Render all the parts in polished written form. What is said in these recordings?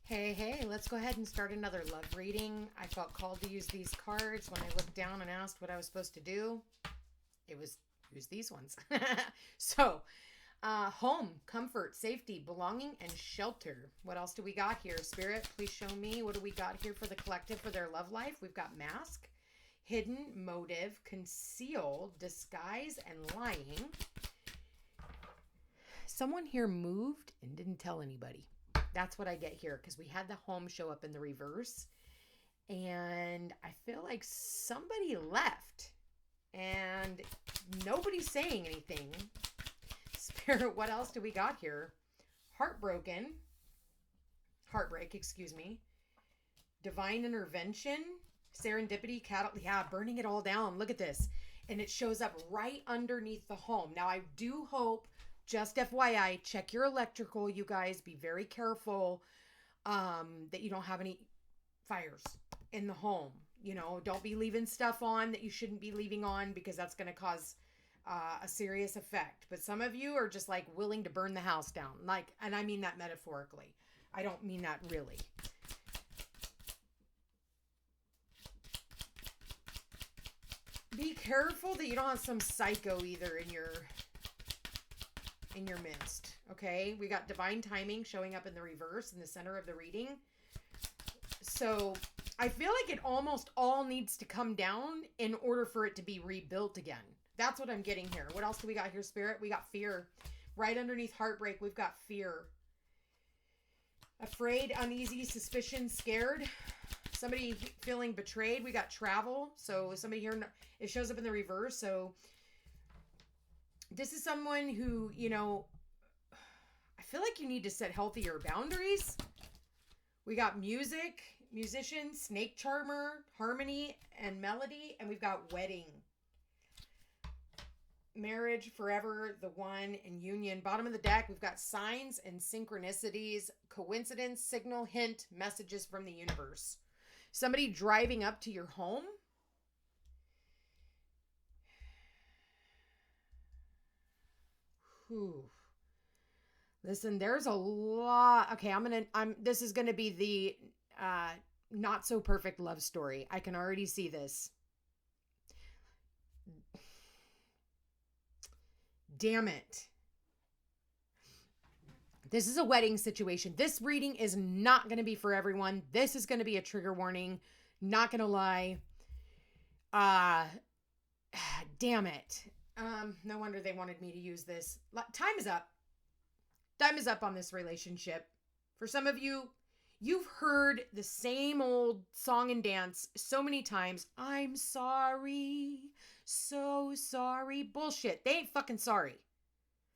Hey, let's go ahead and start another love reading. I felt called to use these cards when I looked down and asked what I was supposed to do. It was use these ones. So, home, comfort, safety, belonging, and shelter. What else do we got here? Spirit, please show me. What do we got here for the collective for their love life? We've got mask, hidden, motive, conceal, disguise, and lying. Someone here moved and didn't tell anybody. That's what I get here because we had the home show up in the reverse. And I feel like somebody left and nobody's saying anything. Spirit, what else do we got here? Heartbreak, excuse me. Divine intervention, serendipity, cattle. Yeah, burning it all down. Look at this. And it shows up right underneath the home. Now, I do hope, just FYI, check your electrical, you guys. Be very careful that you don't have any fires in the home. You know, don't be leaving stuff on that you shouldn't be leaving on because that's going to cause a serious effect. But some of you are just like willing to burn the house down. Like, and I mean that metaphorically. I don't mean that really. Be careful that you don't have some psycho either in your midst. Okay, we got divine timing showing up in the reverse in the center of the reading. So I feel like it almost all needs to come down in order for it to be rebuilt again. That's what I'm getting here. What else do we got here, Spirit? We got fear. Right underneath heartbreak, we've got fear. Afraid, uneasy, suspicion, scared. Somebody feeling betrayed. We got travel. So somebody here, it shows up in the reverse. So this is someone who, you know, I feel like you need to set healthier boundaries. We got music, musician, snake charmer, harmony, and melody. And we've got wedding. Marriage, forever, the one, and union. Bottom of the deck, we've got signs and synchronicities, coincidence, signal, hint, messages from the universe. Somebody driving up to your home. Whew. Listen, there's a lot. Okay, this is going to be the not so perfect love story. I can already see this. Damn it. This is a wedding situation. This reading is not going to be for everyone. This is going to be a trigger warning. Not going to lie. Damn it. No wonder they wanted me to use this. Time is up. Time is up on this relationship. For some of you, you've heard the same old song and dance so many times. I'm sorry. So sorry. Bullshit. They ain't fucking sorry.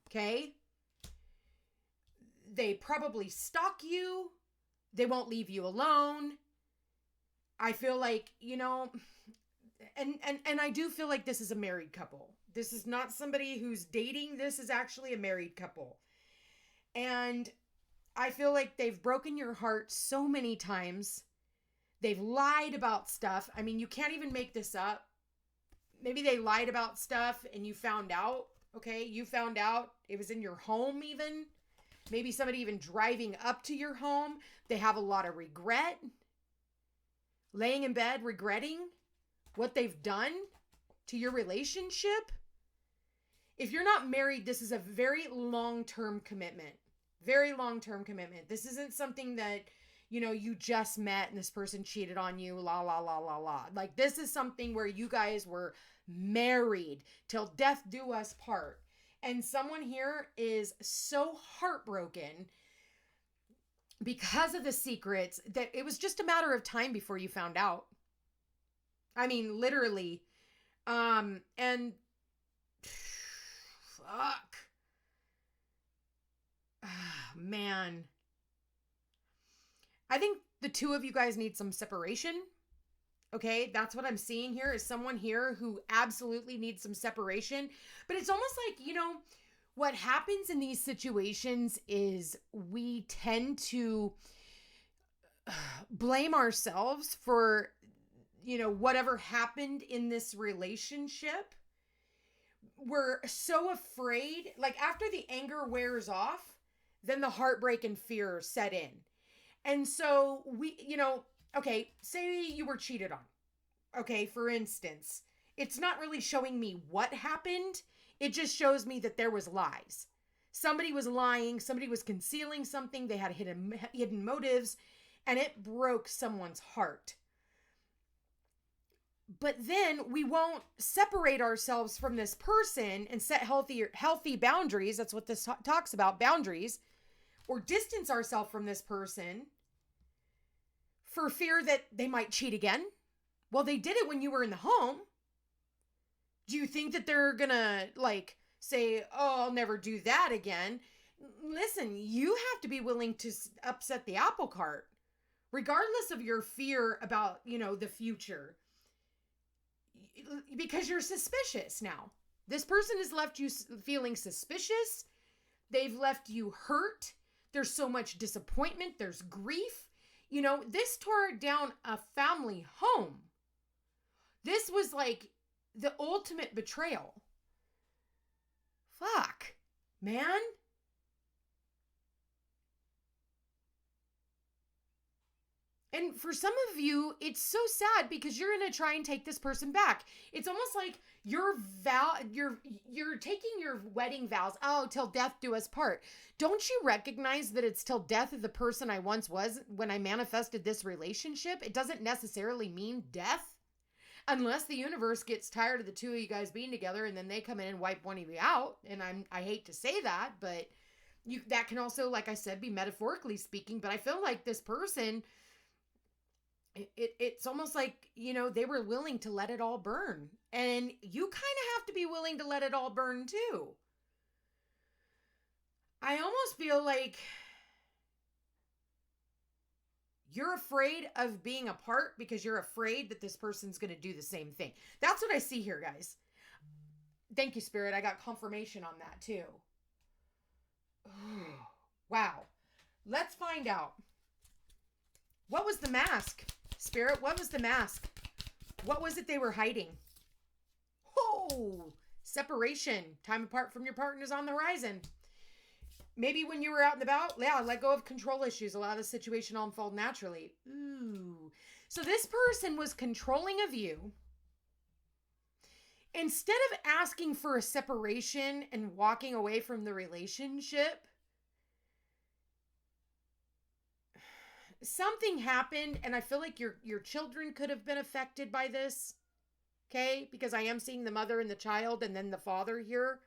Okay? They probably stalk you. They won't leave you alone. I feel like, you know, and I do feel like this is a married couple. This is not somebody who's dating. This is actually a married couple. And I feel like they've broken your heart so many times. They've lied about stuff. I mean, you can't even make this up. Maybe they lied about stuff and you found out. Okay, you found out it was in your home even. Maybe somebody even driving up to your home. They have a lot of regret. Laying in bed regretting what they've done to your relationship. If you're not married, this is a very long-term commitment. Very long-term commitment. This isn't something that, you know, you just met and this person cheated on you, la, la, la, la, la. Like, this is something where you guys were married till death do us part. And someone here is so heartbroken because of the secrets that it was just a matter of time before you found out. I mean, literally. And fuck. Man. I think the two of you guys need some separation. Okay, that's what I'm seeing here is someone here who absolutely needs some separation. But it's almost like, you know, what happens in these situations is we tend to blame ourselves for, you know, whatever happened in this relationship. We're so afraid, like after the anger wears off, then the heartbreak and fear set in. And so okay, say you were cheated on. Okay, for instance, it's not really showing me what happened. It just shows me that there was lies. Somebody was lying, somebody was concealing something, they had hidden motives, and it broke someone's heart. But then we won't separate ourselves from this person and set healthy boundaries. That's what this talks about, boundaries, or distance ourselves from this person for fear that they might cheat again. Well, they did it when you were in the home. Do you think that they're gonna say, oh, I'll never do that again? Listen, you have to be willing to upset the apple cart, regardless of your fear about, the future. Because you're suspicious now. This person has left you feeling suspicious. They've left you hurt. There's so much disappointment. There's grief. This tore down a family home. This was like the ultimate betrayal. Fuck, man. And for some of you, it's so sad because you're going to try and take this person back. It's almost like you're taking your wedding vows, oh, till death do us part. Don't you recognize that it's till death of the person I once was when I manifested this relationship? It doesn't necessarily mean death. Unless the universe gets tired of the two of you guys being together and then they come in and wipe one of you out. And I hate to say that, but that can also, like I said, be metaphorically speaking. But I feel like this person, it's almost like, they were willing to let it all burn. And you kind of have to be willing to let it all burn too. I almost feel like you're afraid of being apart because you're afraid that this person's going to do the same thing. That's what I see here, guys. Thank you, Spirit. I got confirmation on that too. Wow. Let's find out. What was the mask? Spirit, what was the mask? What was it they were hiding? Oh, separation. Time apart from your partner is on the horizon. Maybe when you were out and about, let go of control issues. Allow the situation to unfold naturally. Ooh. So this person was controlling of you. Instead of asking for a separation and walking away from the relationship, something happened, and I feel like your children could have been affected by this. Okay? Because I am seeing the mother and the child and then the father here.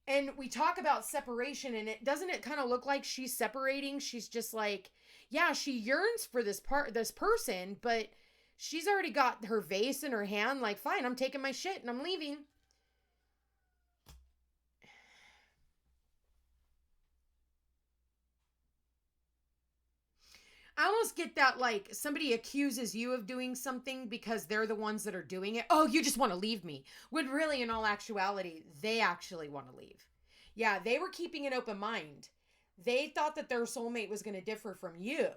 And we talk about separation, and doesn't it kind of look like she's separating? She's just like, yeah, she yearns for this person, but she's already got her vase in her hand. Like, fine, I'm taking my shit and I'm leaving. I almost get that, like, somebody accuses you of doing something because they're the ones that are doing it. Oh, you just want to leave me. When really, in all actuality, they actually want to leave. Yeah, they were keeping an open mind. They thought that their soulmate was going to differ from you.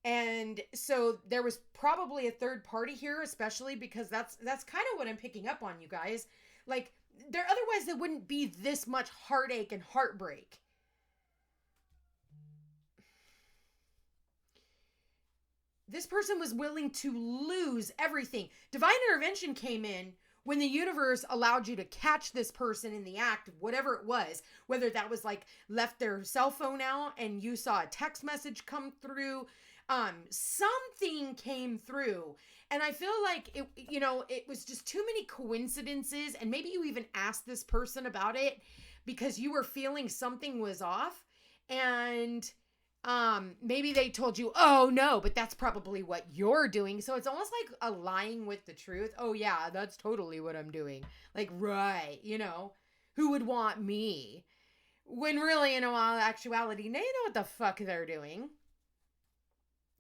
And so there was probably a third party here, especially because that's kind of what I'm picking up on, you guys. Like, otherwise there wouldn't be this much heartache and heartbreak. This person was willing to lose everything. Divine intervention came in when the universe allowed you to catch this person in the act, whatever it was, whether that was like left their cell phone out and you saw a text message come through, something came through. And I feel like it was just too many coincidences. And maybe you even asked this person about it because you were feeling something was off. And maybe they told you, oh no, but that's probably what you're doing. So it's almost like a lying with the truth. Oh yeah, that's totally what I'm doing. Like, right, who would want me? When really, in all actuality, they know what the fuck they're doing.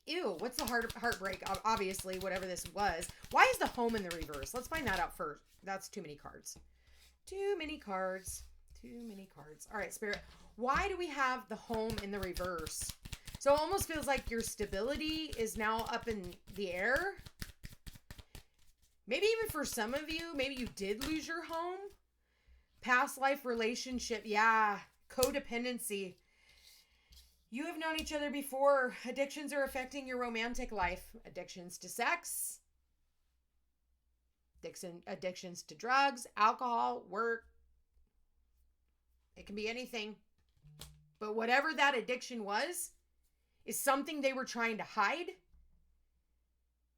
Ew, what's the heartbreak? Obviously, whatever this was. Why is the home in the reverse? Let's find that out first. That's too many cards. Too many cards. All right, Spirit. Why do we have the home in the reverse? So it almost feels like your stability is now up in the air. Maybe even for some of you, maybe you did lose your home. Past life relationship. Yeah. Codependency. You have known each other before. Addictions are affecting your romantic life. Addictions to sex. Addictions to drugs, alcohol, work. It can be anything. But whatever that addiction was, is something they were trying to hide,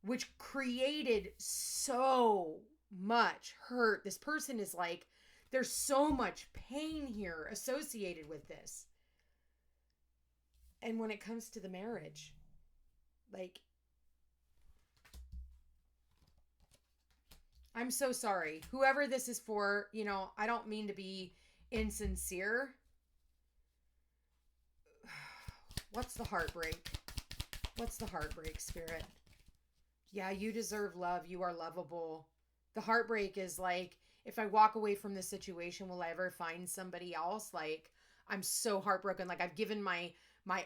which created so much hurt. This person is like, there's so much pain here associated with this. And when it comes to the marriage, like, I'm so sorry. Whoever this is for, you know, I don't mean to be insincere. What's the heartbreak? What's the heartbreak, Spirit? Yeah, you deserve love. You are lovable. The heartbreak is like, if I walk away from this situation, will I ever find somebody else? Like, I'm so heartbroken. Like, I've given my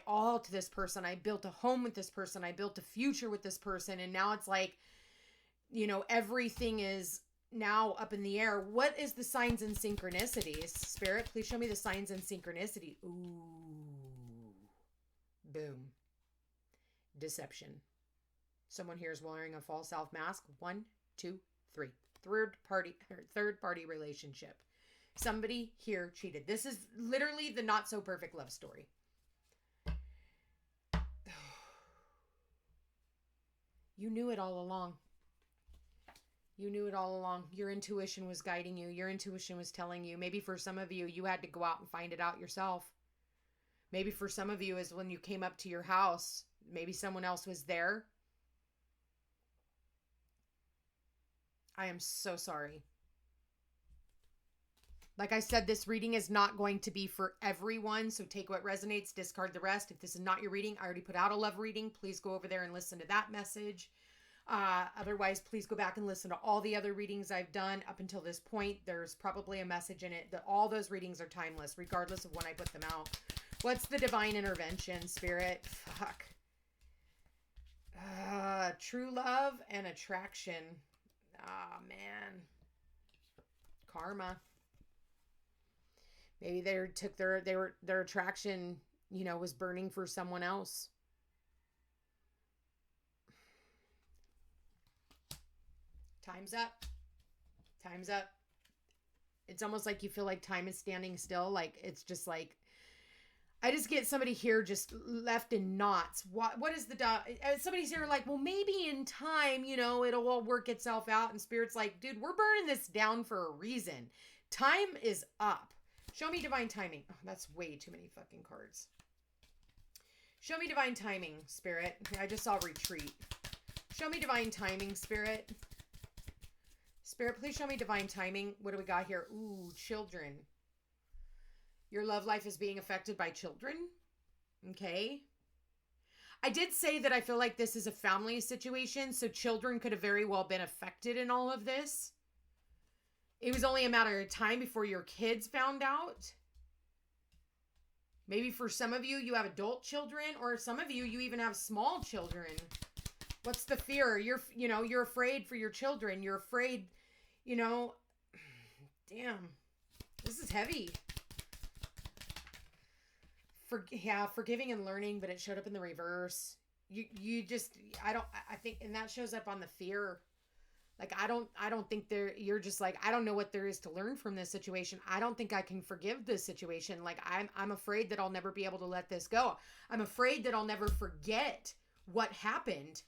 all to this person. I built a home with this person. I built a future with this person. And now it's like, you know, everything is now up in the air. What is the signs and synchronicities? Spirit, please show me the signs and synchronicity. Ooh. Boom. Deception. Someone here is wearing a false self mask. 1, 2, 3. Third party relationship. Somebody here cheated. This is literally the not so perfect love story. You knew it all along. You knew it all along. Your intuition was guiding you. Your intuition was telling you. Maybe for some of you, you had to go out and find it out yourself. Maybe for some of you is when you came up to your house. Maybe someone else was there. I am so sorry. Like I said, this reading is not going to be for everyone. So take what resonates, discard the rest. If this is not your reading, I already put out a love reading. Please go over there and listen to that message. Otherwise, please go back and listen to all the other readings I've done up until this point. There's probably a message in it. All those readings are timeless, regardless of when I put them out. What's the divine intervention, Spirit? Fuck. True love and attraction. Ah, man. Karma. Maybe their attraction, you know, was burning for someone else. Time's up. Time's up. It's almost like you feel like time is standing still. Like, it's just like, I just get somebody here just left in knots. What is the somebody's here like, well, maybe in time, you know, it'll all work itself out. And Spirit's like, dude, we're burning this down for a reason. Time is up. Show me divine timing. Oh, that's way too many fucking cards. Show me divine timing, Spirit. I just saw retreat. Show me divine timing, Spirit. Spirit, please show me divine timing. What do we got here? Ooh, children. Your love life is being affected by children. Okay. I did say that I feel like this is a family situation, so children could have very well been affected in all of this. It was only a matter of time before your kids found out. Maybe for some of you, you have adult children, or some of you, you even have small children. What's the fear? You're afraid for your children. You're afraid, you know, damn, this is heavy. Forgiving and learning, but it showed up in the reverse. I think, and that shows up on the fear. Like, I don't think you're just like, I don't know what there is to learn from this situation. I don't think I can forgive this situation. Like, I'm afraid that I'll never be able to let this go. I'm afraid that I'll never forget what happened.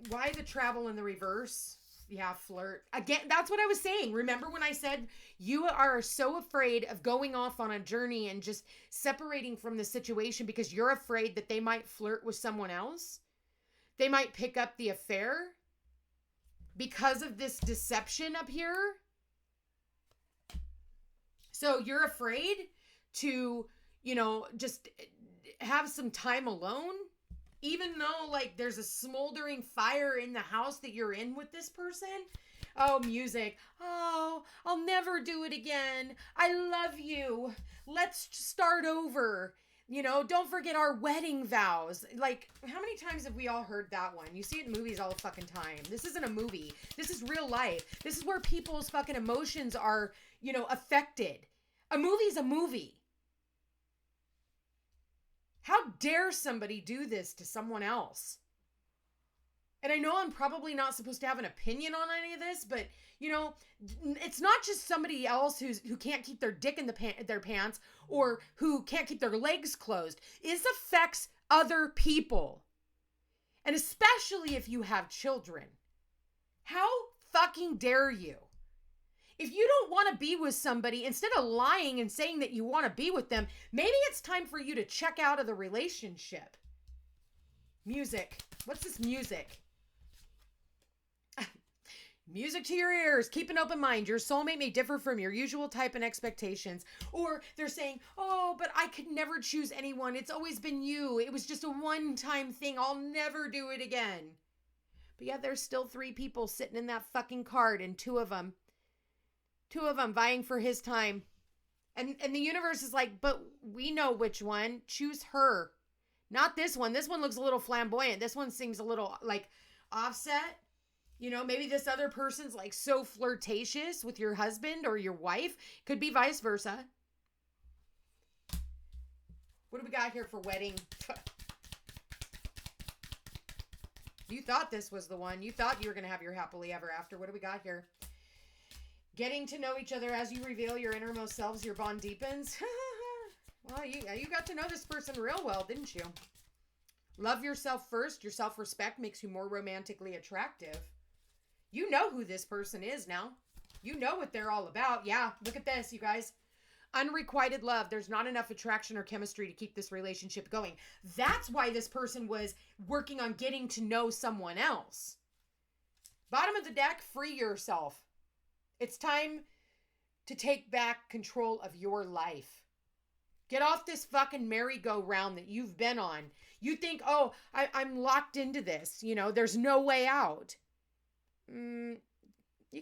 Why the travel in the reverse? Yeah, flirt. Again, that's what I was saying. Remember when I said you are so afraid of going off on a journey and just separating from the situation because you're afraid that they might flirt with someone else? They might pick up the affair because of this deception up here? So you're afraid to, you know, just have some time alone? Even though, like, there's a smoldering fire in the house that you're in with this person? Oh, music. Oh, I'll never do it again. I love you. Let's start over. You know, don't forget our wedding vows. Like, how many times have we all heard that one? You see it in movies all the fucking time. This isn't a movie. This is real life. This is where people's fucking emotions are, you know, affected. A movie's a movie. How dare somebody do this to someone else? And I know I'm probably not supposed to have an opinion on any of this, but it's not just somebody else who can't keep their dick in their pants or who can't keep their legs closed. This affects other people. And especially if you have children. How fucking dare you? If you don't want to be with somebody, instead of lying and saying that you want to be with them, maybe it's time for you to check out of the relationship. Music. What's this music? Music to your ears. Keep an open mind. Your soulmate may differ from your usual type and expectations. Or they're saying, oh, but I could never choose anyone. It's always been you. It was just a one-time thing. I'll never do it again. But yet there's still 3 people sitting in that fucking card, and two of them vying for his time. And the universe is like, but we know which one. Choose her. Not this one. This one looks a little flamboyant. This one seems a little like offset. Maybe this other person's like so flirtatious with your husband or your wife. Could be vice versa. What do we got here for wedding? You thought this was the one. You thought you were going to have your happily ever after. What do we got here? Getting to know each other as you reveal your innermost selves, your bond deepens. Well, you got to know this person real well, didn't you? Love yourself first. Your self-respect makes you more romantically attractive. You know who this person is now. You know what they're all about. Yeah, look at this, you guys. Unrequited love. There's not enough attraction or chemistry to keep this relationship going. That's why this person was working on getting to know someone else. Bottom of the deck, free yourself. It's time to take back control of your life. Get off this fucking merry-go-round that you've been on. You think, oh, I'm locked into this. There's no way out. You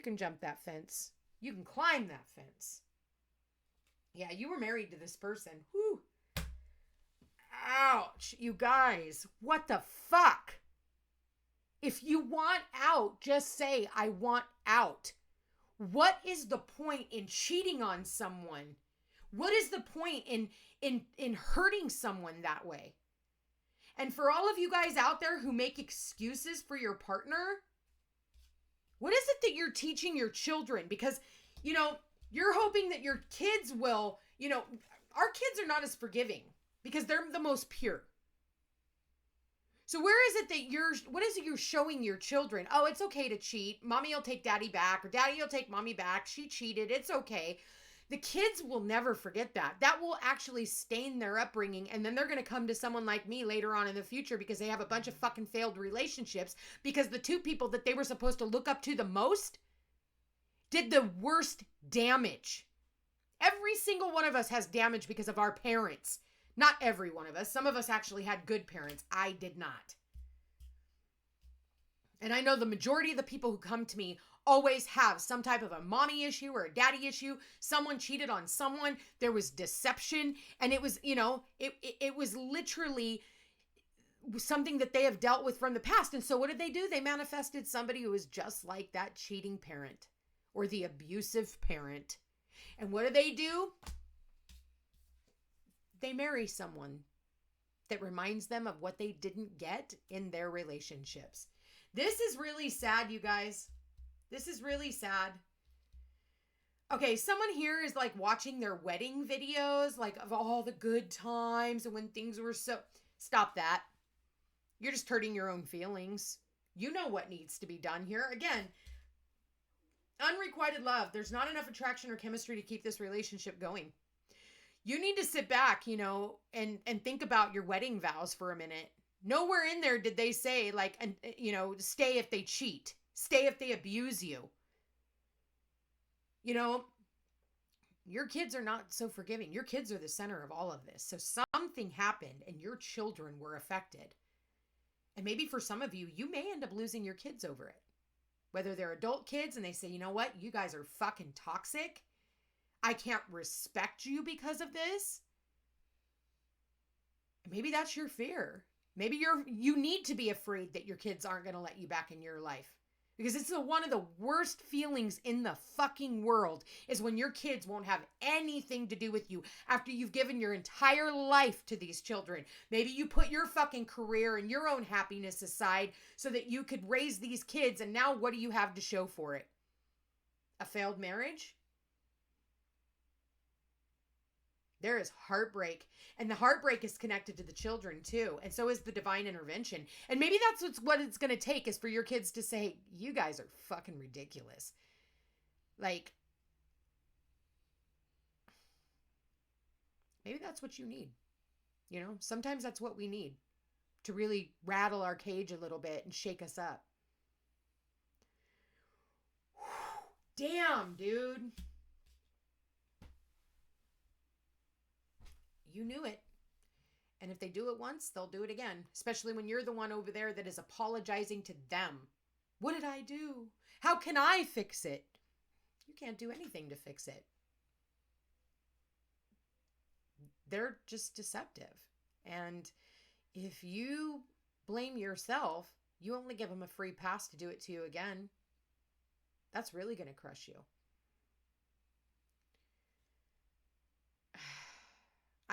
can jump that fence. You can climb that fence. Yeah, you were married to this person. Whew. Ouch. You guys, what the fuck? If you want out, just say, I want out. What is the point in cheating on someone? What is the point in hurting someone that way? And for all of you guys out there who make excuses for your partner, what is it that you're teaching your children? Because, you're hoping that your kids will, our kids are not as forgiving because they're the most pure. So where is it that what is it you're showing your children? Oh, it's okay to cheat. Mommy will take daddy back, or daddy will take mommy back. She cheated. It's okay. The kids will never forget that. That will actually stain their upbringing. And then they're going to come to someone like me later on in the future because they have a bunch of fucking failed relationships because the 2 people that they were supposed to look up to the most did the worst damage. Every single one of us has damage because of our parents. Not every one of us. Some of us actually had good parents. I did not. And I know the majority of the people who come to me always have some type of a mommy issue or a daddy issue. Someone cheated on someone. There was deception. And it was, it was literally something that they have dealt with from the past. And so what did they do? They manifested somebody who was just like that cheating parent or the abusive parent. And what do? They marry someone that reminds them of what they didn't get in their relationships. This is really sad, you guys. This is really sad. Okay, someone here is like watching their wedding videos, like of all the good times and when things were so... Stop that. You're just hurting your own feelings. You know what needs to be done here. Again, unrequited love. There's not enough attraction or chemistry to keep this relationship going. You need to sit back, and think about your wedding vows for a minute. Nowhere in there did they say, stay if they cheat. Stay if they abuse you. Your kids are not so forgiving. Your kids are the center of all of this. So something happened and your children were affected. And maybe for some of you, you may end up losing your kids over it. Whether they're adult kids and they say, you know what? You guys are fucking toxic. I can't respect you because of this. Maybe that's your fear. Maybe you need to be afraid that your kids aren't going to let you back in your life. Because it's one of the worst feelings in the fucking world is when your kids won't have anything to do with you after you've given your entire life to these children. Maybe you put your fucking career and your own happiness aside so that you could raise these kids, and now what do you have to show for it? A failed marriage? There is heartbreak, and the heartbreak is connected to the children too, and so is the divine intervention. And maybe that's what it's going to take, is for your kids to say, you guys are fucking ridiculous. Like, maybe that's what you need. You know, sometimes that's what we need to really rattle our cage a little bit and shake us up. Damn, dude. You knew it. And if they do it once, they'll do it again. Especially when you're the one over there that is apologizing to them. What did I do? How can I fix it? You can't do anything to fix it. They're just deceptive. And if you blame yourself, you only give them a free pass to do it to you again. That's really going to crush you.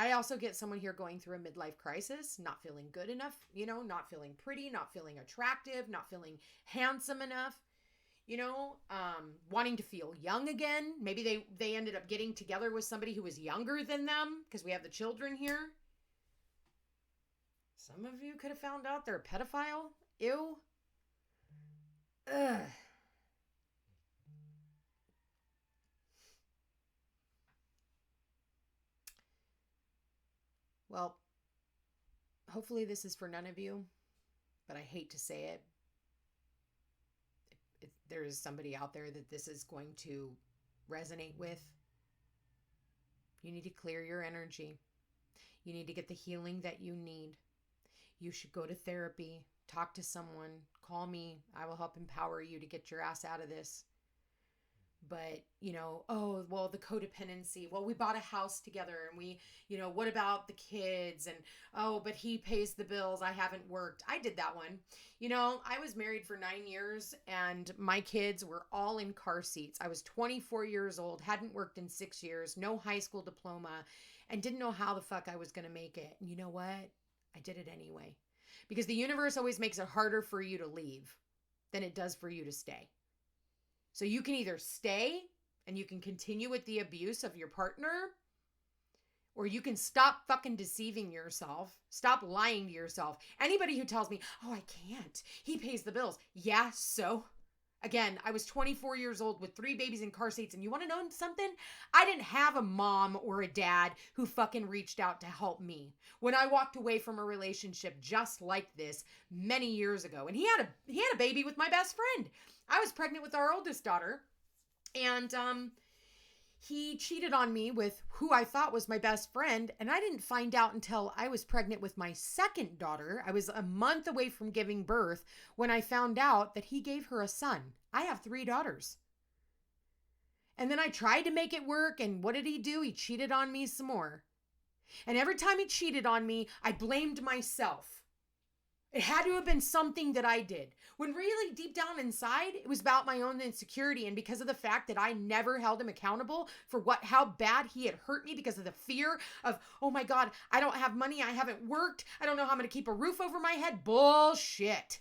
I also get someone here going through a midlife crisis, not feeling good enough, you know, not feeling pretty, not feeling attractive, not feeling handsome enough, you know, wanting to feel young again. Maybe they ended up getting together with somebody who was younger than them because we have the children here. Some of you could have found out they're a pedophile. Ew. Ugh. Well, hopefully this is for none of you, but I hate to say it. If there is somebody out there that this is going to resonate with, you need to clear your energy. You need to get the healing that you need. You should go to therapy, talk to someone, call me. I will help empower you to get your ass out of this. But, you know, oh, well, the codependency. Well, we bought a house together and we, you know, what about the kids? And, oh, but he pays the bills. I haven't worked. I did that one. You know, I was married for 9 years and my kids were all in car seats. I was 24 years old, hadn't worked in 6 years, no high school diploma, and didn't know how the fuck I was going to make it. And you know what? I did it anyway. Because the universe always makes it harder for you to leave than it does for you to stay. So you can either stay and you can continue with the abuse of your partner, or you can stop fucking deceiving yourself. Stop lying to yourself. Anybody who tells me, oh, I can't, he pays the bills. Yeah, so? Again, I was 24 years old with 3 babies in car seats. And you want to know something? I didn't have a mom or a dad who fucking reached out to help me when I walked away from a relationship just like this many years ago. And he had a baby with my best friend. I was pregnant with our oldest daughter, and he cheated on me with who I thought was my best friend, and I didn't find out until I was pregnant with my second daughter. I was a month away from giving birth when I found out that he gave her a son. I have 3 daughters. And then I tried to make it work, and what did he do? He cheated on me some more. And every time he cheated on me, I blamed myself. It had to have been something that I did. When really deep down inside, it was about my own insecurity. And because of the fact that I never held him accountable for how bad he had hurt me, because of the fear of, oh my God, I don't have money. I haven't worked. I don't know how I'm going to keep a roof over my head. Bullshit.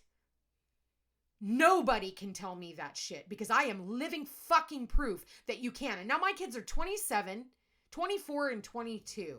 Nobody can tell me that shit, because I am living fucking proof that you can. And now my kids are 27, 24, and 22.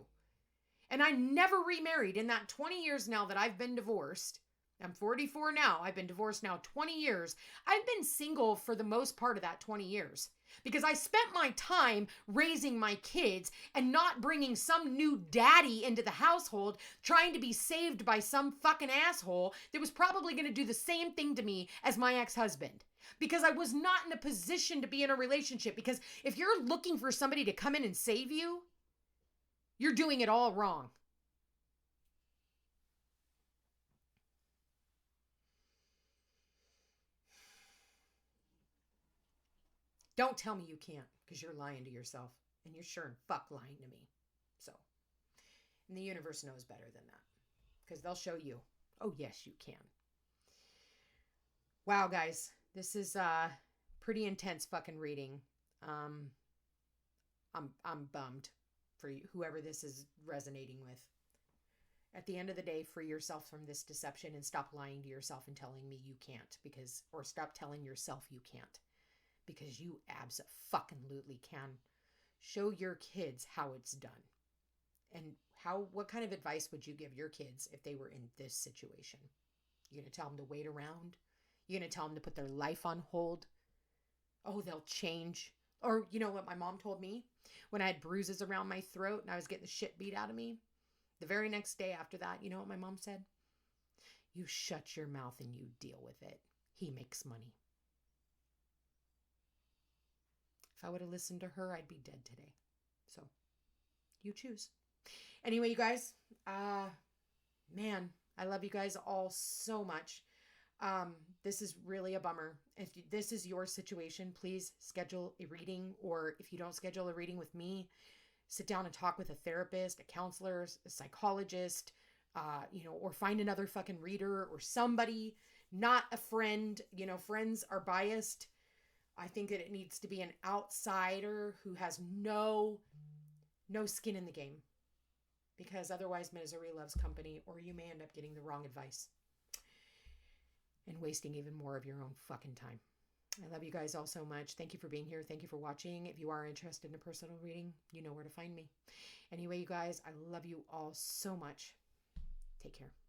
And I never remarried in that 20 years now that I've been divorced. I'm 44 now. I've been divorced now 20 years. I've been single for the most part of that 20 years because I spent my time raising my kids and not bringing some new daddy into the household trying to be saved by some fucking asshole that was probably going to do the same thing to me as my ex-husband. Because I was not in a position to be in a relationship. Because if you're looking for somebody to come in and save you, you're doing it all wrong. Don't tell me you can't, because you're lying to yourself. And you're sure and fuck lying to me. So, and the universe knows better than that. Because they'll show you, oh yes, you can. Wow, guys. This is pretty intense fucking reading. Um, I'm bummed for you, whoever this is resonating with. At the end of the day, free yourself from this deception and stop lying to yourself and telling me you can't, because, or stop telling yourself you can't, because you abso-fucking-lutely can. Show your kids how it's done. And what kind of advice would you give your kids if they were in this situation? You're going to tell them to wait around? You're going to tell them to put their life on hold? Oh, they'll change. Or you know what my mom told me? When I had bruises around my throat and I was getting the shit beat out of me, the very next day after that, you know what my mom said? You shut your mouth and you deal with it. He makes money. If I would have listened to her, I'd be dead today. So, you choose. Anyway, you guys, man, I love you guys all so much. This is really a bummer. If this is your situation, please schedule a reading, or if you don't schedule a reading with me, sit down and talk with a therapist, a counselor, a psychologist, or find another fucking reader or somebody, not a friend. You know, friends are biased. I think that it needs to be an outsider who has no skin in the game, because otherwise misery loves company, or you may end up getting the wrong advice and wasting even more of your own fucking time. I love you guys all so much. Thank you for being here. Thank you for watching. If you are interested in a personal reading, you know where to find me. Anyway, you guys, I love you all so much. Take care.